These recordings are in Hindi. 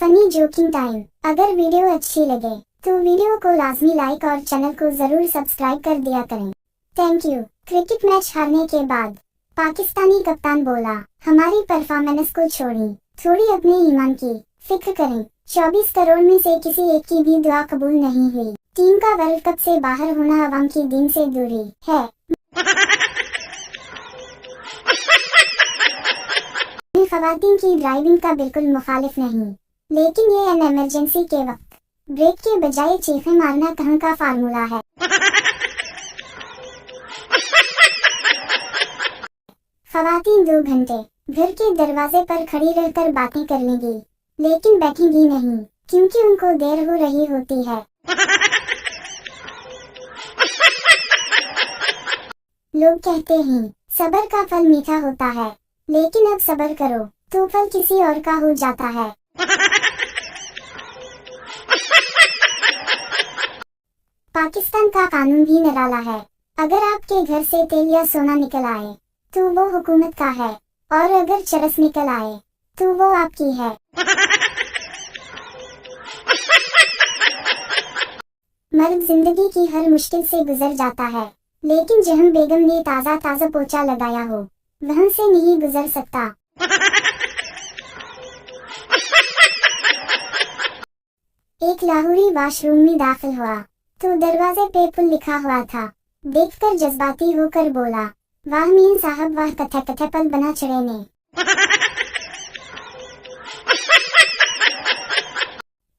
Funny joking time. अगर वीडियो अच्छी लगे तो वीडियो को लाजमी लाइक और चैनल को जरूर सब्सक्राइब कर दिया करें। Thank you. क्रिकेट मैच हारने के बाद पाकिस्तानी कप्तान बोला, हमारी परफॉर्मेंस को छोड़ी, थोड़ी अपने ईमान की फिक्र करें। 24 करोड़ में से किसी एक की भी दुआ कबूल नहीं हुई। टीम का वर्ल्ड कप से बाहर होना अवाम की दीन से दूरी है। मैं खवातीन की ड्राइविंग का बिल्कुल मुखालिफ नहीं, लेकिन ये एन इमरजेंसी के वक्त ब्रेक के बजाय चीखें मारना कहाँ का फार्मूला है। खवातीन 2 घंटे घर के दरवाजे पर खड़ी रहकर बातें कर लेंगी, लेकिन बैठेंगी नहीं क्योंकि उनको देर हो रही होती है। लोग कहते हैं सब्र का फल मीठा होता है, लेकिन अब सब्र करो तो फल किसी और का हो जाता है। पाकिस्तान का कानून भी निराला है। अगर आपके घर से तेल या सोना निकल आए तो वो हुकूमत का है, और अगर चरस निकल आए तो वो आपकी है। मर्द जिंदगी की हर मुश्किल से गुजर जाता है, लेकिन जहन बेगम ने ताज़ा पोछा लगाया हो वहाँ से नहीं गुजर सकता। एक लाहौरी वॉशरूम में दाखिल हुआ तो दरवाजे पे पुल लिखा हुआ था। देखकर जज्बाती होकर बोला, वाह मीन साहब वाह, कथे पल बना चढ़े ने।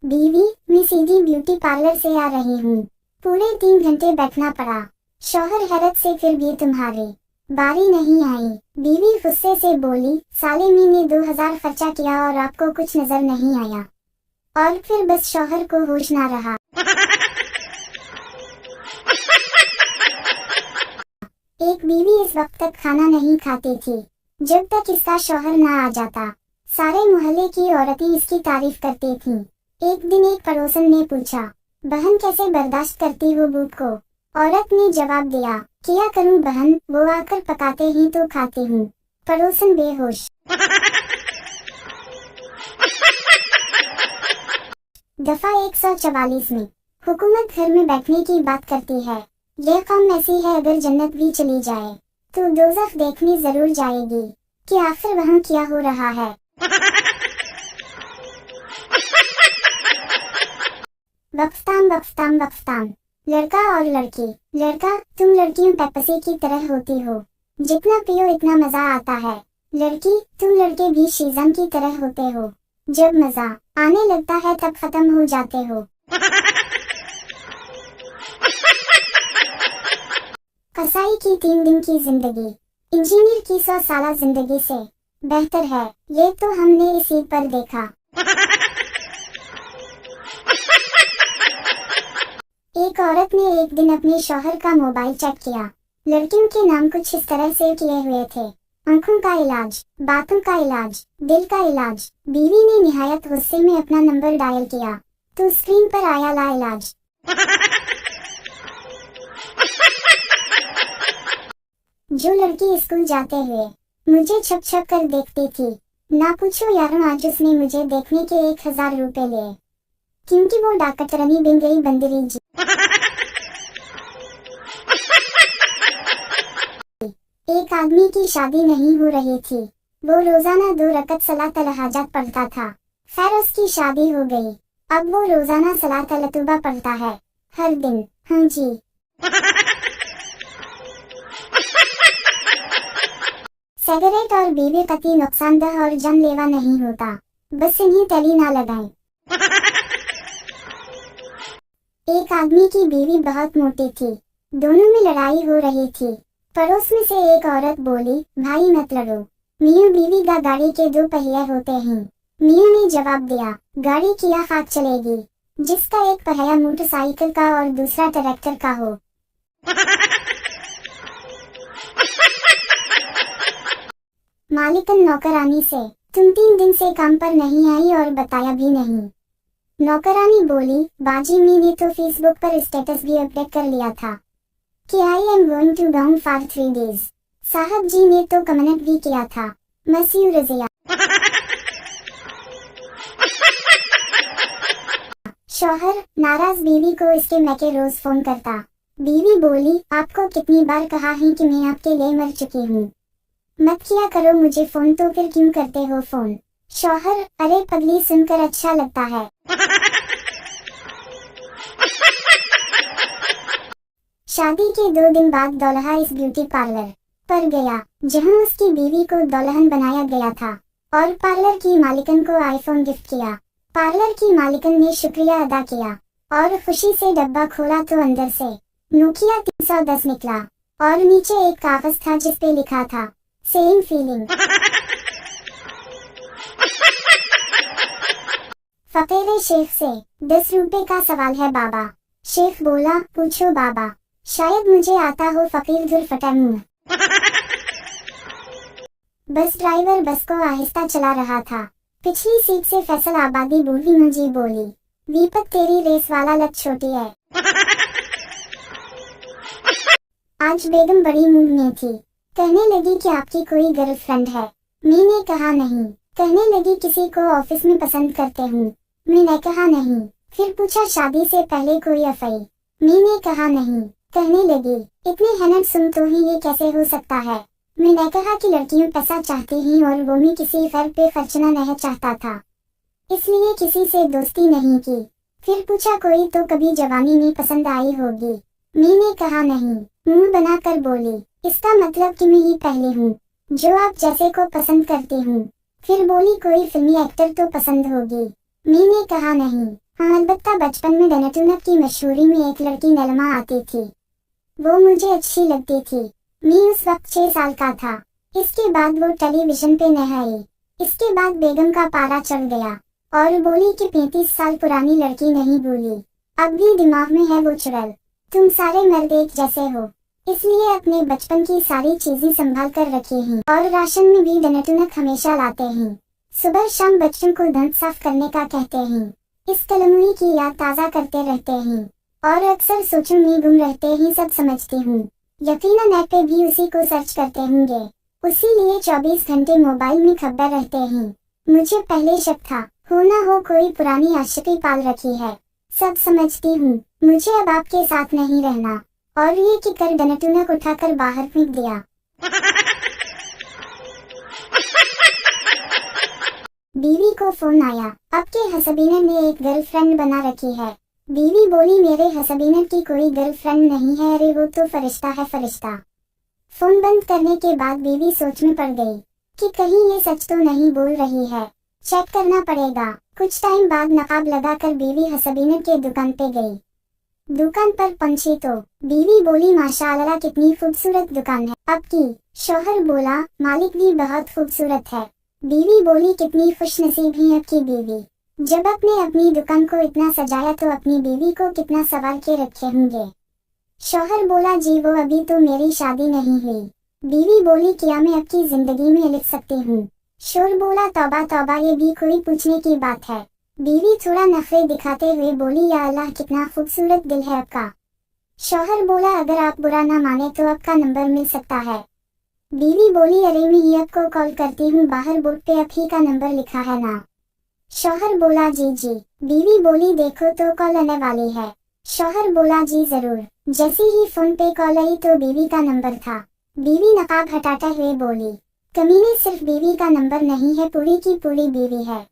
बीवी, मैं सीधी ब्यूटी पार्लर से आ रही हूँ, पूरे 3 घंटे बैठना पड़ा। शौहर हैरत से, फिर भी तुम्हारी बारी नहीं आई। बीवी गुस्से से बोली, साले मैंने 2000 खर्चा किया और आपको कुछ नजर नहीं आया। और फिर बस शौहर को होश ना रहा। एक बीवी इस वक्त तक खाना नहीं खाती थी जब तक इसका शौहर ना आ जाता। सारे मोहल्ले की औरतें इसकी तारीफ करती थीं। एक दिन एक पड़ोसन ने पूछा, बहन कैसे बर्दाश्त करती हो भूख को? औरत ने जवाब दिया, क्या करूं बहन, वो आकर पकाते ही तो खाती हूँ। पड़ोसन बेहोश। दफा 144 में हुकूमत घर में बैठने की बात करती है। यह कौम ऐसी है, अगर जन्नत भी चली जाए तो दोज़ख देखने जरूर जाएगी कि आखिर वहाँ क्या हो रहा है। वक्फताम लड़का और लड़की। लड़का, तुम लड़कियों पेप्सी की तरह होती हो, जितना पियो इतना मजा आता है। लड़की, तुम लड़के भी शीज़म की तरह होते हो, जब मजा आने लगता है तब खत्म हो जाते हो। कसाई की 3 दिन की जिंदगी इंजीनियर की 100 साला जिंदगी से बेहतर है, ये तो हमने इस ईद पर देखा। एक औरत ने एक दिन अपने शौहर का मोबाइल चेक किया। लड़कियों के नाम कुछ इस तरह सेव किए हुए थे, आंखों का इलाज, बातों का इलाज, दिल का इलाज। बीवी ने निहायत गुस्से में अपना नंबर डायल किया तो स्क्रीन पर आया ला इलाज। जो लड़की स्कूल जाते हुए मुझे छप छप कर देखती थी, ना पूछो यारों, आज उसने मुझे देखने के 1000 रुपए लिए, क्योंकि वो डाकटरनी बन गई बंदरी जी। एक आदमी की शादी नहीं हो रही थी, वो रोजाना 2 रकत सलातुल हाजत पढ़ता था। खैर उसकी शादी हो गई, अब वो रोजाना सलातुल तौबा पढ़ता है हर दिन। हाँ जी। सिगरेट और बीवी कतई नुकसानदेह और जानलेवा नहीं होता, बस इन्हें तली ना लगाएं। एक आदमी की बीवी बहुत मोटी थी, दोनों में लड़ाई हो रही थी। पड़ोस में से एक औरत बोली, भाई मत लड़ो, मियाँ बीवी का गाड़ी के 2 पहिए होते हैं। मियाँ ने जवाब दिया, गाड़ी किया खाक चलेगी जिसका एक पहिया मोटरसाइकिल का और दूसरा ट्रैक्टर का हो। मालिकन नौकरानी से, तुम 3 दिन से काम पर नहीं आई और बताया भी नहीं। नौकरानी बोली, बाजी मैंने तो फेसबुक पर स्टेटस भी अपडेट कर लिया था कि I am going to down for 3 days. साहब जी ने तो कमेंट भी किया था, मसीह रजिया। शौहर नाराज बीवी को इसके मैके रोज फोन करता। बीवी बोली, आपको कितनी बार कहा है कि मैं आपके लिए मर चुकी हूँ, मत किया करो मुझे फोन, तो फिर क्यों करते हो फोन। शौहर, अरे पगली, सुनकर अच्छा लगता है। शादी के 2 दिन बाद दौल्हा इस ब्यूटी पार्लर पर गया जहां उसकी बीवी को दुल्हन बनाया गया था और पार्लर की मालिकन को आईफोन गिफ्ट किया। पार्लर की मालिकन ने शुक्रिया अदा किया और खुशी से डब्बा खोला तो अंदर से नोकिया 310 निकला और नीचे एक कागज था जिस पे लिखा था सेम फीलिंग। फकीर शेख से 10 रुपए का सवाल है बाबा। शेख बोला, पूछो बाबा, शायद मुझे आता हो। फकीर दुर फटा मुंह। बस ड्राइवर बस को आहिस्ता चला रहा था। पिछली सीट से फैसल आबादी बूढ़ी मुंजी बोली, वीपत तेरी रेस वाला लत छोटी है। आज बेगम बड़ी मूड में थी। कहने लगी कि आपकी कोई गर्लफ्रेंड है। मैंने कहा नहीं। कहने लगी किसी को ऑफिस में पसंद करते हूँ। मैंने कहा नहीं। फिर पूछा शादी से पहले कोई अफाई। मैंने कहा नहीं। कहने लगी, इतने हनट सुन तो ही ये कैसे हो सकता है। मैंने कहा कि लड़कियां पैसा चाहती हैं और वो भी किसी फर्क पे खर्चना नहीं चाहता था, इसलिए किसी से दोस्ती नहीं की। फिर पूछा कोई तो कभी जवानी में पसंद आई होगी। मैंने कहा नहीं। मुंह बनाकर बोली, इसका मतलब कि मैं ही पहली हूँ जो आप जैसे को पसंद करती हूँ। फिर बोली कोई फिल्मी एक्टर तो पसंद होगी। मैंने कहा नहीं। हाँ, अलबत्ता बचपन में डनटुनक की मशहूरी में एक लड़की नलमा आती थी, वो मुझे अच्छी लगती थी। मैं उस वक्त 6 साल का था। इसके बाद वो टेलीविजन पे न आई। इसके बाद बेगम का पारा चढ़ गया और बोली कि 35 साल पुरानी लड़की नहीं भूली, अब भी दिमाग में है वो चुड़ैल। तुम सारे मर्द एक जैसे हो, इसलिए अपने बचपन की सारी चीजें संभाल कर रखी हैं और राशन में भी डनटुनक हमेशा लाते हैं। सुबह शाम बच्चों को दांत साफ करने का कहते हैं। इस कलमुई की याद ताज़ा करते रहते हैं और अक्सर सोचों में गुम रहते हैं। सब समझती हूँ, यकीनन नेट पे भी उसी को सर्च करते होंगे, उसी लिए 24 घंटे मोबाइल में खबर रहते हैं। मुझे पहले शक था हो ना हो कोई पुरानी आशिकी पाल रखी है। सब समझती हूँ, मुझे अब आपके साथ नहीं रहना। और ये कि कर डनटुनक उठाकर बाहर फेंक दिया। बीवी को फोन आया, आपके हसबीने ने एक गर्लफ्रेंड बना रखी है। बीवी बोली, मेरे हसबीने की कोई गर्लफ्रेंड नहीं है। अरे वो तो फरिश्ता है, फरिश्ता। फोन बंद करने के बाद बीवी सोच में पड़ गई कि कहीं ये सच तो नहीं बोल रही है, चेक करना पड़ेगा। कुछ टाइम बाद नकाब लगाकर बीवी हसबीने के दुकान पे गई। दुकान पर पहुंची तो बीवी बोली, माशाअल्लाह कितनी खूबसूरत दुकान है आपकी। शौहर बोला, मालिक भी बहुत खूबसूरत है। बीवी बोली, कितनी खुशनसीब है आपकी बीवी, जब आपने अपनी दुकान को इतना सजाया तो अपनी बीवी को कितना संवार के रखे होंगे। शौहर बोला, जी वो अभी तो मेरी शादी नहीं हुई। बीवी बोली, क्या मैं आपकी जिंदगी में लिख सकती हूँ। शोर बोला, तौबा तौबा, ये भी कोई पूछने की बात है। बीवी थोड़ा नखरे दिखाते हुए बोली, या अल्लाह कितना खूबसूरत दिल है आपका। शौहर बोला, अगर आप बुरा ना माने तो आपका नंबर मिल सकता है। बीवी बोली, अरे मैं ही आपको कॉल करती हूँ, बाहर बोर्ड पे आप ही का नंबर लिखा है ना। शौहर बोला, जी जी। बीवी बोली, देखो तो कॉल आने वाली है। शौहर बोला, जी जरूर। जैसे ही फोन पे कॉल आई तो बीवी का नंबर था। बीवी नकाब हटाते हुए बोली, कमीने सिर्फ बीवी का नंबर नहीं है, पूरी की पूरी बीवी है।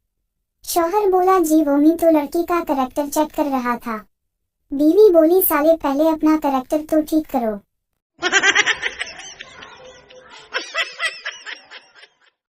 शौहर बोला, जी वो मैं तो लड़की का करैक्टर चेक कर रहा था। बीवी बोली, साले पहले अपना करैक्टर तो ठीक करो।